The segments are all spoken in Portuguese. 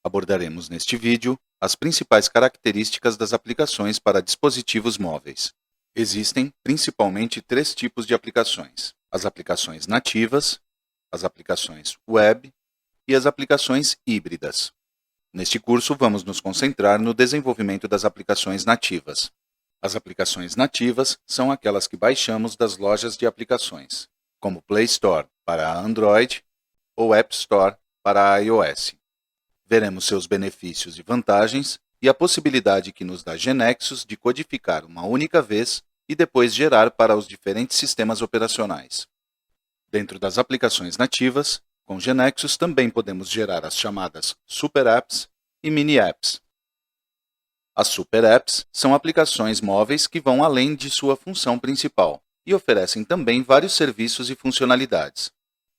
Abordaremos neste vídeo as principais características das aplicações para dispositivos móveis. Existem principalmente três tipos de aplicações: as aplicações nativas, as aplicações web e as aplicações híbridas. Neste curso, vamos nos concentrar no desenvolvimento das aplicações nativas. As aplicações nativas são aquelas que baixamos das lojas de aplicações, como Play Store para Android ou App Store para iOS. Veremos seus benefícios e vantagens e a possibilidade que nos dá GeneXus de codificar uma única vez e depois gerar para os diferentes sistemas operacionais. Dentro das aplicações nativas, com GeneXus também podemos gerar as chamadas Super Apps e Mini Apps. As Super Apps são aplicações móveis que vão além de sua função principal e oferecem também vários serviços e funcionalidades.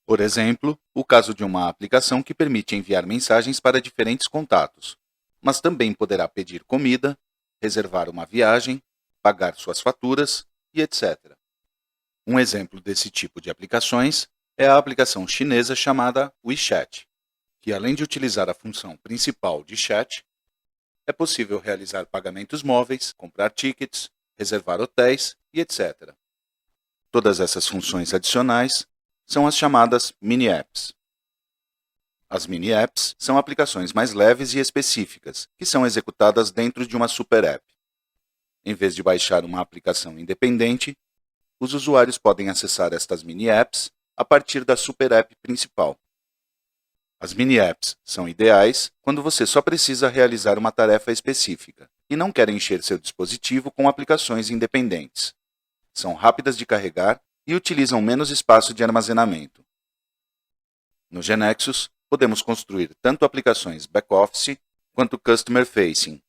Por exemplo, o caso de uma aplicação que permite enviar mensagens para diferentes contatos, mas também poderá pedir comida, reservar uma viagem, pagar suas faturas e etc. Um exemplo desse tipo de aplicações é a aplicação chinesa chamada WeChat, que além de utilizar a função principal de chat, é possível realizar pagamentos móveis, comprar tickets, reservar hotéis e etc. Todas essas funções adicionais são as chamadas mini-apps. As mini-apps são aplicações mais leves e específicas, que são executadas dentro de uma super app. Em vez de baixar uma aplicação independente, os usuários podem acessar estas mini-apps a partir da super app principal. As mini-apps são ideais quando você só precisa realizar uma tarefa específica e não quer encher seu dispositivo com aplicações independentes. São rápidas de carregar e utilizam menos espaço de armazenamento. No GeneXus, podemos construir tanto aplicações back-office quanto customer-facing.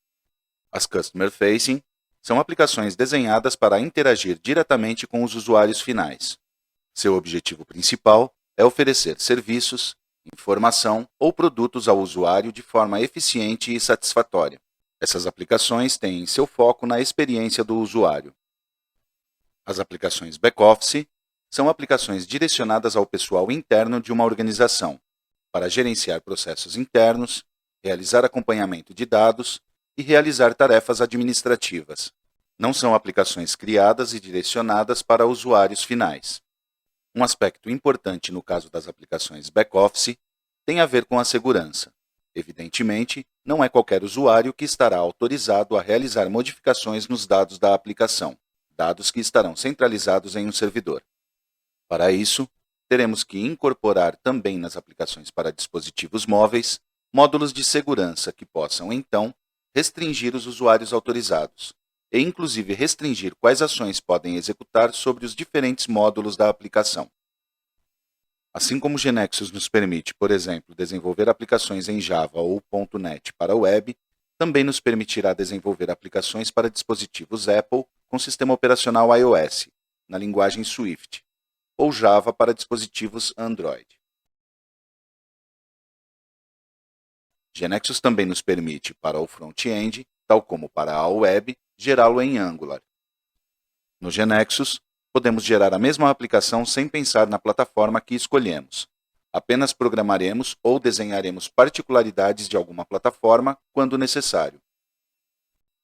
As customer-facing são aplicações desenhadas para interagir diretamente com os usuários finais. Seu objetivo principal é oferecer serviços, informação ou produtos ao usuário de forma eficiente e satisfatória. Essas aplicações têm seu foco na experiência do usuário. As aplicações back-office são aplicações direcionadas ao pessoal interno de uma organização, para gerenciar processos internos, realizar acompanhamento de dados e realizar tarefas administrativas. Não são aplicações criadas e direcionadas para usuários finais. Um aspecto importante no caso das aplicações back-office tem a ver com a segurança. Evidentemente, não é qualquer usuário que estará autorizado a realizar modificações nos dados da aplicação, dados que estarão centralizados em um servidor. Para isso, teremos que incorporar também nas aplicações para dispositivos móveis módulos de segurança que possam, então, restringir os usuários autorizados, e inclusive restringir quais ações podem executar sobre os diferentes módulos da aplicação. Assim como o GeneXus nos permite, por exemplo, desenvolver aplicações em Java ou .NET para a web, também nos permitirá desenvolver aplicações para dispositivos Apple com sistema operacional iOS, na linguagem Swift, ou Java para dispositivos Android. GeneXus também nos permite, para o front-end, tal como para a web, gerá-lo em Angular. No GeneXus, podemos gerar a mesma aplicação sem pensar na plataforma que escolhemos. Apenas programaremos ou desenharemos particularidades de alguma plataforma quando necessário.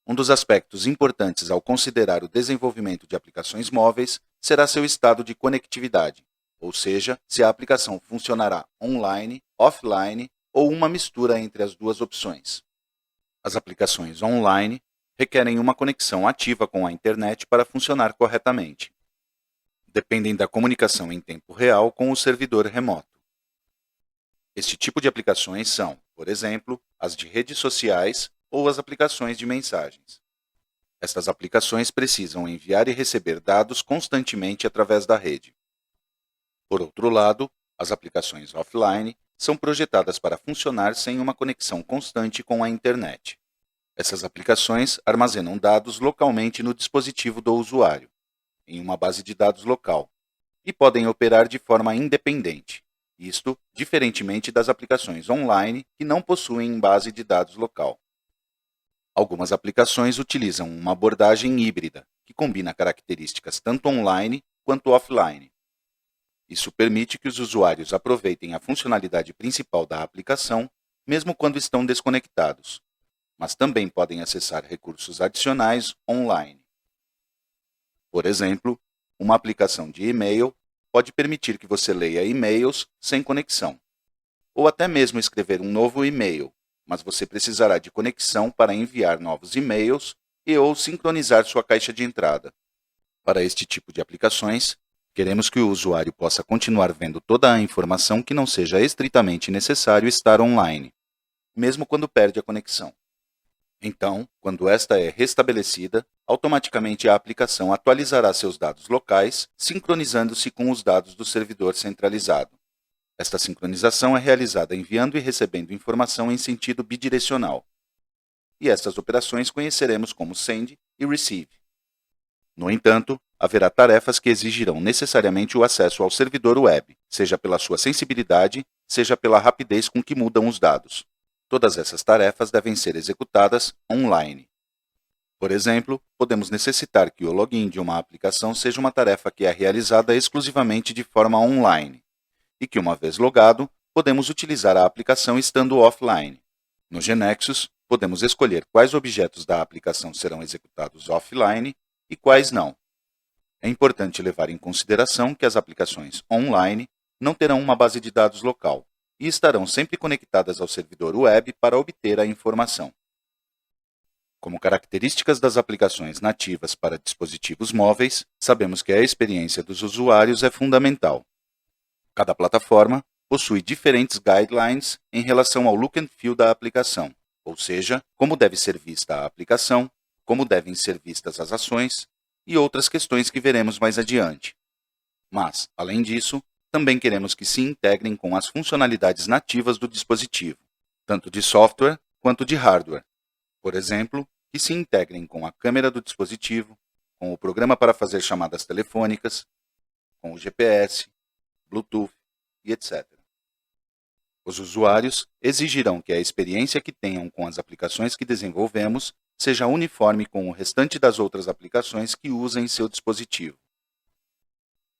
Um dos aspectos importantes ao considerar o desenvolvimento de aplicações móveis será seu estado de conectividade, ou seja, se a aplicação funcionará online, offline ou uma mistura entre as duas opções. As aplicações online requerem uma conexão ativa com a internet para funcionar corretamente. Dependem da comunicação em tempo real com o servidor remoto. Este tipo de aplicações são, por exemplo, as de redes sociais ou as aplicações de mensagens. Estas aplicações precisam enviar e receber dados constantemente através da rede. Por outro lado, as aplicações offline são projetadas para funcionar sem uma conexão constante com a internet. Essas aplicações armazenam dados localmente no dispositivo do usuário, em uma base de dados local, e podem operar de forma independente, isto diferentemente das aplicações online que não possuem base de dados local. Algumas aplicações utilizam uma abordagem híbrida, que combina características tanto online quanto offline. Isso permite que os usuários aproveitem a funcionalidade principal da aplicação mesmo quando estão desconectados, mas também podem acessar recursos adicionais online. Por exemplo, uma aplicação de e-mail pode permitir que você leia e-mails sem conexão, ou até mesmo escrever um novo e-mail, mas você precisará de conexão para enviar novos e-mails e ou sincronizar sua caixa de entrada. Para este tipo de aplicações, queremos que o usuário possa continuar vendo toda a informação que não seja estritamente necessário estar online, mesmo quando perde a conexão. Então, quando esta é restabelecida, automaticamente a aplicação atualizará seus dados locais, sincronizando-se com os dados do servidor centralizado. Esta sincronização é realizada enviando e recebendo informação em sentido bidirecional. E estas operações conheceremos como send e receive. No entanto, haverá tarefas que exigirão necessariamente o acesso ao servidor web, seja pela sua sensibilidade, seja pela rapidez com que mudam os dados. Todas essas tarefas devem ser executadas online. Por exemplo, podemos necessitar que o login de uma aplicação seja uma tarefa que é realizada exclusivamente de forma online, e que, uma vez logado, podemos utilizar a aplicação estando offline. No GeneXus, podemos escolher quais objetos da aplicação serão executados offline e quais não. É importante levar em consideração que as aplicações online não terão uma base de dados local e estarão sempre conectadas ao servidor web para obter a informação. Como características das aplicações nativas para dispositivos móveis, sabemos que a experiência dos usuários é fundamental. Cada plataforma possui diferentes guidelines em relação ao look and feel da aplicação, ou seja, como deve ser vista a aplicação, como devem ser vistas as ações e outras questões que veremos mais adiante. Mas, além disso, também queremos que se integrem com as funcionalidades nativas do dispositivo, tanto de software quanto de hardware. Por exemplo, que se integrem com a câmera do dispositivo, com o programa para fazer chamadas telefônicas, com o GPS, Bluetooth e etc. Os usuários exigirão que a experiência que tenham com as aplicações que desenvolvemos seja uniforme com o restante das outras aplicações que usem seu dispositivo.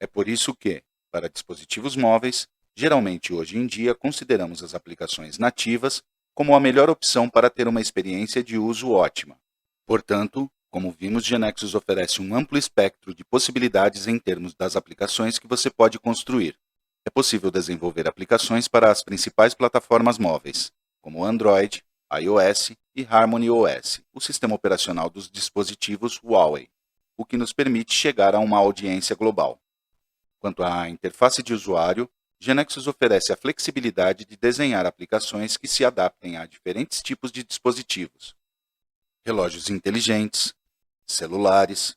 É por isso que, para dispositivos móveis, geralmente hoje em dia consideramos as aplicações nativas como a melhor opção para ter uma experiência de uso ótima. Portanto, como vimos, GeneXus oferece um amplo espectro de possibilidades em termos das aplicações que você pode construir. É possível desenvolver aplicações para as principais plataformas móveis, como Android, iOS e HarmonyOS, o sistema operacional dos dispositivos Huawei, o que nos permite chegar a uma audiência global. Quanto à interface de usuário, GeneXus oferece a flexibilidade de desenhar aplicações que se adaptem a diferentes tipos de dispositivos: relógios inteligentes, celulares,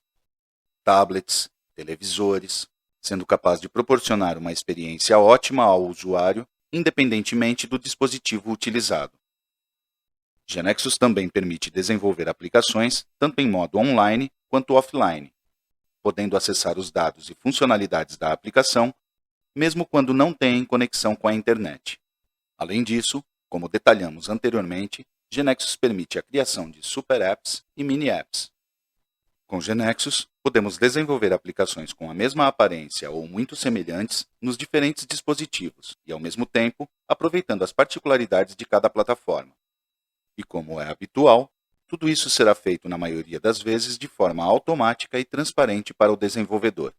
tablets, televisores, sendo capaz de proporcionar uma experiência ótima ao usuário, independentemente do dispositivo utilizado. GeneXus também permite desenvolver aplicações tanto em modo online quanto offline, podendo acessar os dados e funcionalidades da aplicação, mesmo quando não têm conexão com a internet. Além disso, como detalhamos anteriormente, GeneXus permite a criação de super apps e mini apps. Com GeneXus, podemos desenvolver aplicações com a mesma aparência ou muito semelhantes nos diferentes dispositivos e, ao mesmo tempo, aproveitando as particularidades de cada plataforma. E como é habitual, tudo isso será feito na maioria das vezes de forma automática e transparente para o desenvolvedor.